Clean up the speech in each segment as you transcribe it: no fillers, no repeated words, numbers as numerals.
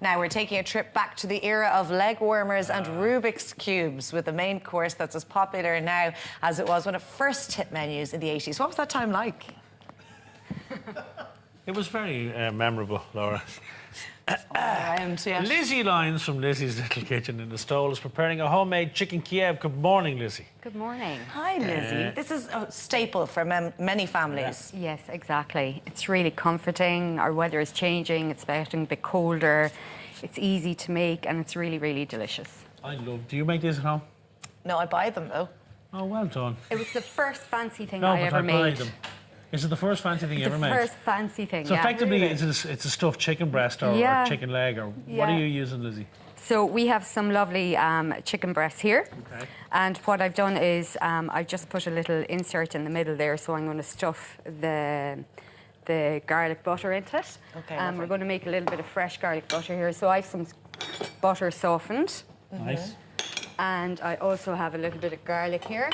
Now we're taking a trip back to the era of leg warmers and Rubik's Cubes with the main course that's as popular now as it was when it first hit menus in the 80s. What was that time like? It was very memorable, Laura. Yeah. Lizzie Lyons from Lizzie's Little Kitchen in the Stole is preparing a homemade chicken Kiev. Good morning, Lizzie. Good morning. Hi, Lizzie. This is a staple for many families. Yeah. Yes, exactly. It's really comforting. Our weather is changing. It's getting a bit colder. It's easy to make and it's really, really delicious. Do you make these at home? No, I buy them, though. Oh, well done. It was the first fancy thing No, I but ever I buy made. them. Is it the first fancy thing you ever made? The first fancy thing, So yeah. effectively, Really? it's a stuffed chicken breast or chicken leg, or what are you using, Lizzie? So we have some lovely chicken breasts here. Okay. And what I've done is I've just put a little insert in the middle there, so I'm going to stuff the garlic butter into it. Okay, we're going to make a little bit of fresh garlic butter here. So I have some butter softened. Nice. And I also have a little bit of garlic here.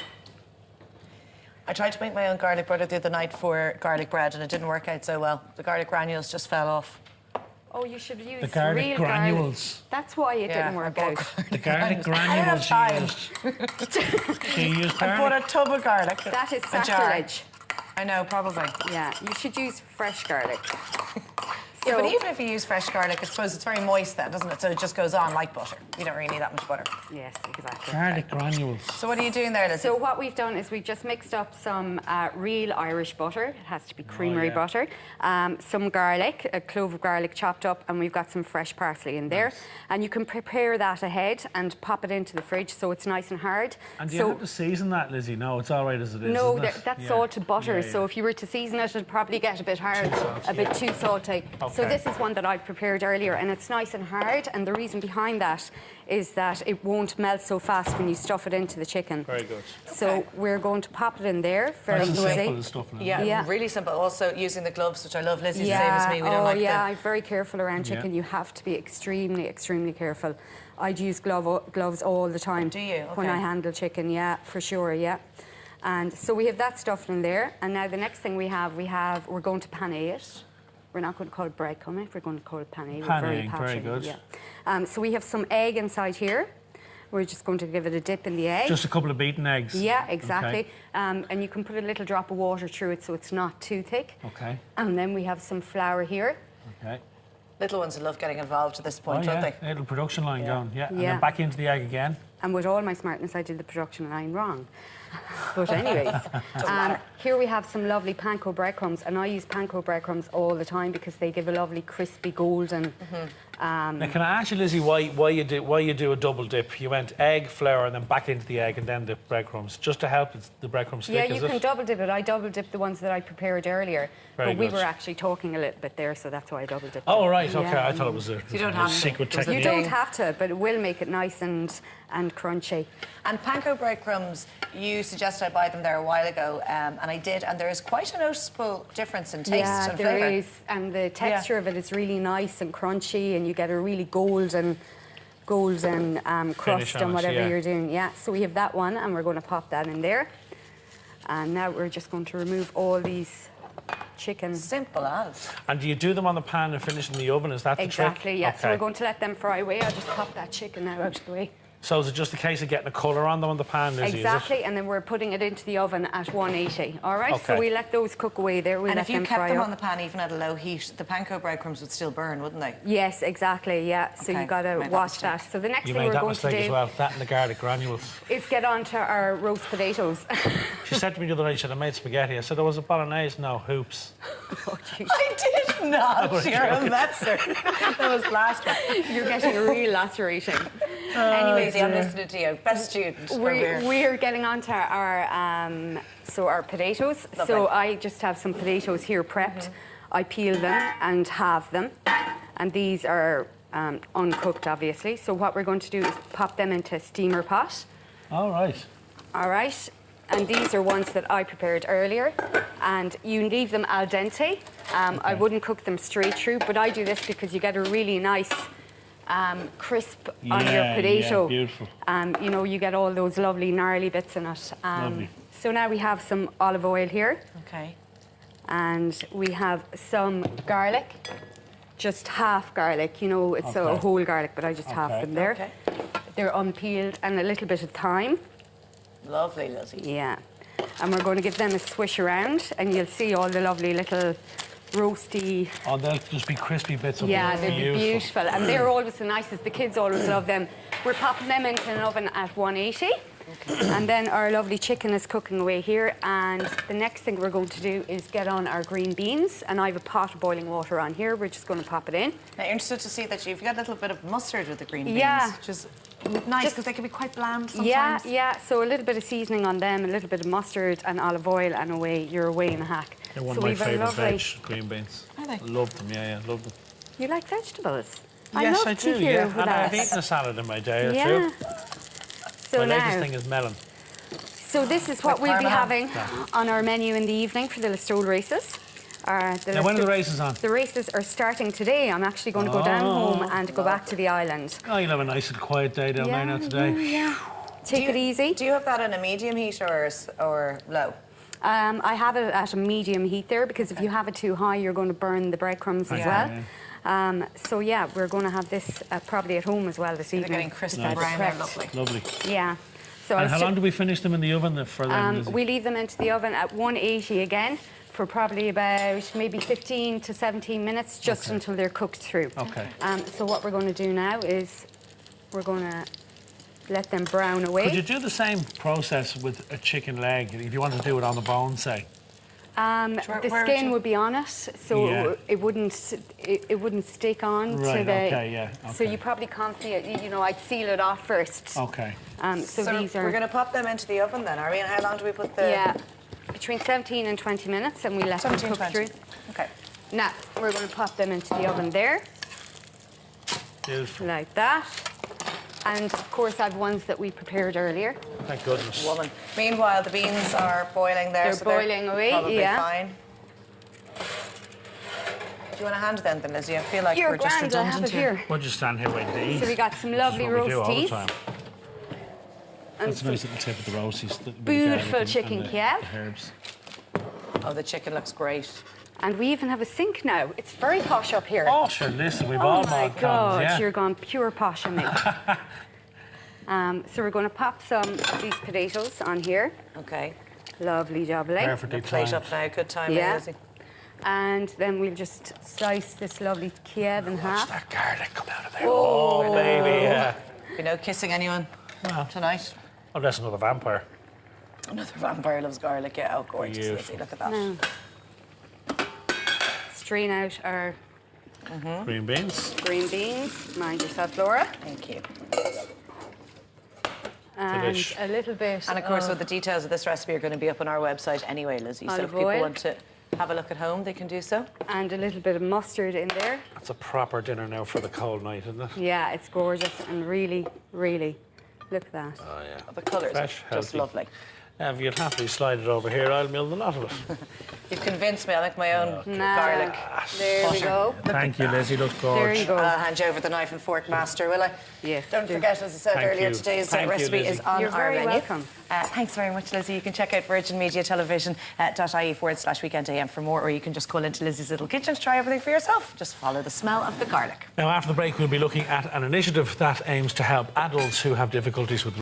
I tried to make my own garlic butter the other night for garlic bread and it didn't work out so well. The garlic granules just fell off. Oh, you should use The garlic real granules. Garlic. That's why it didn't work out. The garlic I don't have granules time. you used I bought a tub of garlic. That is a jar. sacrilege. I know, probably. Yeah, you should use fresh garlic. Yeah, but even if you use fresh garlic, I suppose it's very moist then, doesn't it? So it just goes on like butter. You don't really need that much butter. Yes, exactly. Garlic granules. So what are you doing there, Lizzie? So what we've done is we've just mixed up some real Irish butter. It has to be creamery butter. Some garlic, a clove of garlic chopped up, and we've got some fresh parsley in there. Nice. And you can prepare that ahead and pop it into the fridge so it's nice and hard. And do you have to season that, Lizzie? No, it's all right as it is. No, isn't it? that's salted butter. So if you were to season it, it'd probably get a bit hard, a bit too salty. Okay. So this is one that I've prepared earlier, and it's nice and hard. And the reason behind that is that it won't melt so fast when you stuff it into the chicken. Very good. So we're going to pop it in there. Very nice easy. and simple stuff now. Yeah, really simple. Also using the gloves, which I love. Lizzie's the same as me. We don't like them. I'm very careful around chicken. You have to be extremely, extremely careful. I'd use gloves all the time. Do you? Okay. When I handle chicken, yeah, for sure, yeah. And so we have that stuff in there. And now the next thing we're going to pané it. We're not going to call it breadcrumbs, we're going to call it pané. We're very passionate. Very good. Yeah. So we have some egg inside here. We're just going to give it a dip in the egg. Just a couple of beaten eggs. Yeah, exactly. Okay. And you can put a little drop of water through it so it's not too thick. Okay. And then we have some flour here. Okay. Little ones love getting involved at this point, don't they? A little production line going, And Yeah. then back into the egg again. And with all my smartness, I did the production line wrong. But anyways, here we have some lovely panko breadcrumbs, and I use panko breadcrumbs all the time because they give a lovely crispy golden. Now, can I ask you, Lizzie, why you do a double dip? You went egg, flour, and then back into the egg, and then the breadcrumbs, just to help the breadcrumbs stick. Yeah, you can double dip it. I double dipped the ones that I prepared earlier, but we were actually talking a little bit there, so that's why I double dipped. Oh right, okay. I thought it was a secret technique. You don't have to, but it will make it nice and crunchy. And panko breadcrumbs, you suggested I buy them there a while ago, and I did, and there is quite a noticeable difference in taste and flavour. Yeah, there is, and the texture of it is really nice and crunchy, and you get a really golden crust on whatever you're doing. Yeah, so we have that one, and we're going to pop that in there. And now we're just going to remove all these chicken. Simple as. And do you do them on the pan and finish in the oven? Is that the trick? Exactly, yeah. Okay. So we're going to let them fry away. I'll just pop that chicken now out of the way. So is it just a case of getting a colour on them on the pan, Lizzie? Exactly, and then we're putting it into the oven at 180, all right? Okay. So we let those cook away there. And if you kept them on the pan even at a low heat, the panko breadcrumbs would still burn, wouldn't they? Yes, exactly, yeah. So you got to watch that. So the next thing we're going to do... as well, that and the garlic granules. ...is get on to our roast potatoes. She said to me the other night, she had made spaghetti. I said, there was a bolognese. No, hoops. Oh, I did not. You're a messer. That was last week. You're getting a real laceration. Anyways, I'm listening to you. Best student. We're getting on to our our potatoes. Lovely. So I just have some potatoes here prepped. I peel them and halve them, and these are uncooked, obviously. So what we're going to do is pop them into a steamer pot. All right. All right. And these are ones that I prepared earlier, and you leave them al dente. I wouldn't cook them straight through, but I do this because you get a really nice crisp on your potato. Yeah, beautiful. You know, you get all those lovely gnarly bits in it. Lovely. So now we have some olive oil here. Okay. And we have some garlic just half garlic. You know, it's a whole garlic, but I just half them there. Okay. They're unpeeled, and a little bit of thyme. Lovely, Lizzie. Yeah. And we're going to give them a swish around, and you'll see all the lovely little roasty... Oh, they'll just be crispy bits of Yeah, they'll be beautiful. And they're always the nicest. The kids always love them. We're popping them into an oven at 180. Okay. And then our lovely chicken is cooking away here. And the next thing we're going to do is get on our green beans. And I have a pot of boiling water on here. We're just going to pop it in. Now, interested to see that you've got a little bit of mustard with the green beans. Yeah. Which is nice because they can be quite bland sometimes. Yeah. So a little bit of seasoning on them, a little bit of mustard and olive oil, and away, you're away in a hack. They're one so of my we've a favourite lovely... veg, green beans. Are they? I love them, yeah, love them. You like vegetables? Yes, love I to do, hear yeah. with And I've us. eaten a salad in my day or Yeah. two. So My now, latest thing is melon. so this is what With we'll be Parmesan. having on our menu in the evening for the Listowel races. Now, when are the races on? The races are starting today. I'm actually going to go down home and go back to the island. Oh, you'll have a nice and quiet day down there now today. Yeah. Take it easy. Do you have that on a medium heat or low? I have it at a medium heat there, because if you have it too high, you're going to burn the breadcrumbs as well. So yeah, we're going to have this probably at home as well this evening. They're getting crisp Nice. and brown there, Prepped. lovely. Lovely. Yeah. So And how long do we finish them in the oven for them? Lizzie? we leave them into the oven at 180 again for probably about maybe 15 to 17 minutes, just until they're cooked through. Okay. So what we're going to do now is we're going to let them brown away. Could you do the same process with a chicken leg if you want to do it on the bone, say? The skin would be on it, so Yeah. it wouldn't stick on to Right, the. okay, yeah, So okay. you probably can't see it. You know, I'd seal it off first. Okay. So these are we're going to pop them into the oven then, are we? And how long do we put the... between 17 and 20 minutes, and we let them 17, cook 20. through. Okay. Now we're going to pop them into the oven there, Beautiful. like that. And of course, I've ones that we prepared earlier. Thank goodness. Woman. Meanwhile, the beans are boiling there. They're so boiling away, probably yeah. fine. Do you want a hand then, Lizzie? I feel like You're we're just grand, I have redundant it here. We'll just stand here waiting to eat. So we got some lovely That's what we do all the roasties. time. And That's a nice little tip of the roasties. The Beautiful garlic chicken and the Kiev. herbs. Oh, the chicken looks great. And we even have a sink now. It's very posh up here. Oh, sure, listen, we've Oh all my mod God, cons, yeah. you're gone pure posh on me. So we're going to pop some of these potatoes on here. Okay. Lovely jubbly. Perfectly Plate timed. up now. Good time, Yeah. Lizzie. And then we'll just slice this lovely Kiev in Watch half. that garlic come out of there. Oh, baby, yeah. You know, kissing anyone tonight? Oh, that's another vampire. Another vampire loves garlic. Yeah, oh, gorgeous, Beautiful. Lizzie. Look at that. Now, strain out our Green beans. green beans. Mind yourself, Laura. Thank you. And Delish. a little bit And of course, with the details of this recipe are going to be up on our website anyway, Lizzie. So if Olive people oil. want to have a look at home, they can do so. and a little bit of mustard in there. That's a proper dinner now for the cold night, isn't it? Yeah, it's gorgeous and really, really, look at that. Oh, yeah. The colours Fresh, are just healthy. lovely. If you'll happily slide it over here, I'll mill the lot of it. You've convinced me. I like my own Now, garlic. There we go. Thank you, Lizzie. Looks There gorgeous. you go. I'll hand you over the knife and fork master, will I? Yes, Don't do. forget, as I said Thank earlier, you. today's Thank you, recipe Lizzie. is on You're our very menu. welcome. Thanks very much, Lizzie. You can check out virginmediatelevision.ie/weekendam for more, or you can just call into Lizzie's Little Kitchen to try everything for yourself. Just follow the smell of the garlic. Now, after the break, we'll be looking at an initiative that aims to help adults who have difficulties with